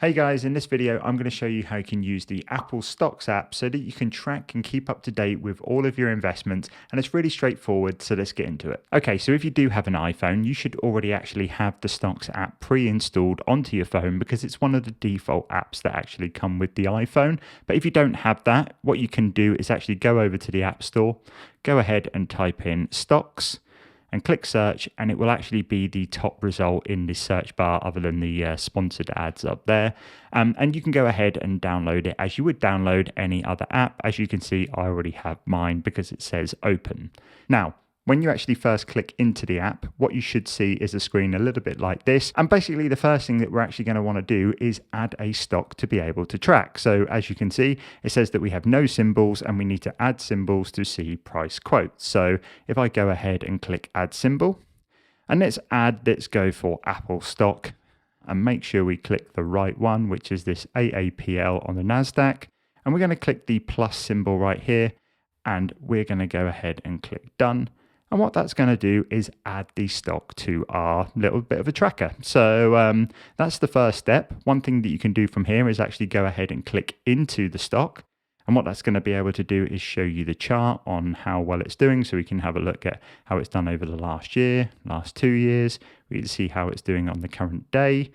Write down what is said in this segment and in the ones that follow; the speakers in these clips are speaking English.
Hey guys, in this video, I'm going to show you how you can use the Apple Stocks app so that you can track and keep up to date with all of your investments. And it's really straightforward, so let's get into it. Okay, so if you do have an iPhone, you should already actually have the Stocks app pre-installed onto your phone because it's one of the default apps that actually come with the iPhone. But if you don't have that, what you can do is actually go over to the App Store, go ahead and type in Stocks, and click search, and it will actually be the top result in the search bar other than the sponsored ads up there. And you can go ahead and download it as you would download any other app. As you can see, I already have mine because it says open. Now, when you actually first click into the app, what you should see is a screen a little bit like this. And basically the first thing that we're actually going to want to do is add a stock to be able to track. So as you can see, it says that we have no symbols and we need to add symbols to see price quotes. So if I go ahead and click add symbol, and let's go for Apple stock and make sure we click the right one, which is this AAPL on the NASDAQ. And we're going to click the plus symbol right here, and we're going to go ahead and click done. And what that's going to do is add the stock to our little bit of a tracker. So that's the first step. One thing that you can do from here is actually go ahead and click into the stock. And what that's going to be able to do is show you the chart on how well it's doing. So we can have a look at how it's done over the last year, last 2 years. We can see how it's doing on the current day.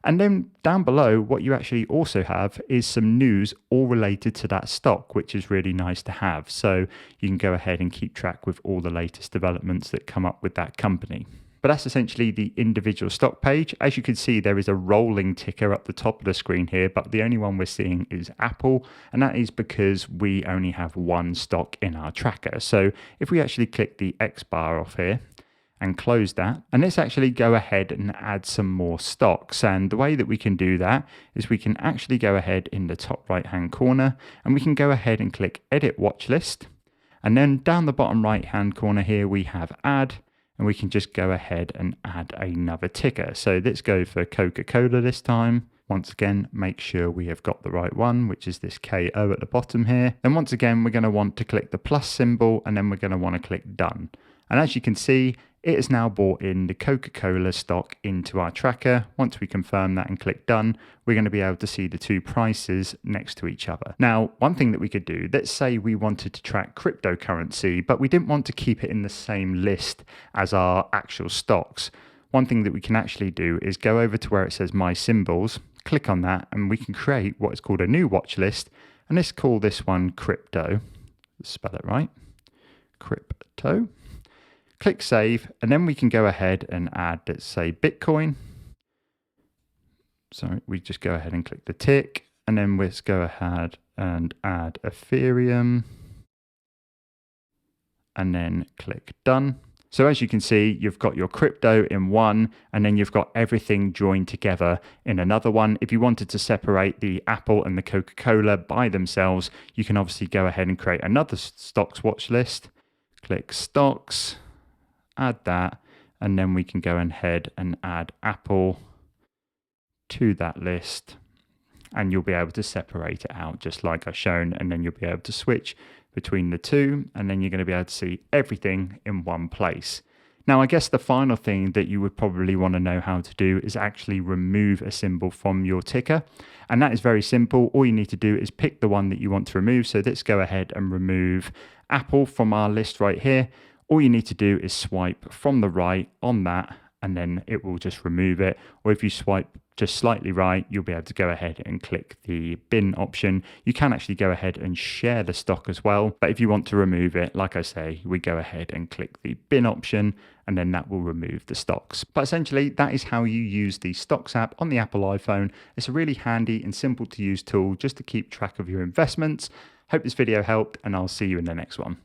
And then down below, what you actually also have is some news all related to that stock, which is really nice to have. So you can go ahead and keep track with all the latest developments that come up with that company. But that's essentially the individual stock page. As you can see, there is a rolling ticker up the top of the screen here, but the only one we're seeing is Apple. And that is because we only have one stock in our tracker. So if we actually click the X bar off here, and close that. And let's actually go ahead and add some more stocks. And the way that we can do that is we can actually go ahead in the top right hand corner and we can go ahead and click edit watch list. And then down the bottom right hand corner here, we have add, and we can just go ahead and add another ticker. So let's go for Coca-Cola this time. Once again, make sure we have got the right one, which is this KO at the bottom here. Then once again, we're going to want to click the plus symbol and then we're going to want to click done. And as you can see, it has now brought in the Coca-Cola stock into our tracker. Once we confirm that and click done, we're going to be able to see the two prices next to each other. Now, one thing that we could do, let's say we wanted to track cryptocurrency, but we didn't want to keep it in the same list as our actual stocks. One thing that we can actually do is go over to where it says My Symbols, click on that, and we can create what is called a new watch list. And let's call this one Crypto. Let's spell it right. Crypto. Click save, and then we can go ahead and add, let's say, Bitcoin. So we just go ahead and click the tick, and then let's go ahead and add Ethereum, and then click done. So as you can see, you've got your crypto in one, and then you've got everything joined together in another one. If you wanted to separate the Apple and the Coca-Cola by themselves, you can obviously go ahead and create another stocks watch list. Click stocks, add that, and then we can go ahead and add Apple to that list, and you'll be able to separate it out just like I've shown, and then you'll be able to switch between the two, and then you're going to be able to see everything in one place. Now, I guess the final thing that you would probably want to know how to do is actually remove a symbol from your ticker. And that is very simple. All you need to do is pick the one that you want to remove. So let's go ahead and remove Apple from our list right here. All you need to do is swipe from the right on that, and then it will just remove it. Or if you swipe just slightly right, you'll be able to go ahead and click the bin option. You can actually go ahead and share the stock as well. But if you want to remove it, like I say, we go ahead and click the bin option, and then that will remove the stocks. But essentially, that is how you use the Stocks app on the Apple iPhone. It's a really handy and simple to use tool just to keep track of your investments. Hope this video helped, and I'll see you in the next one.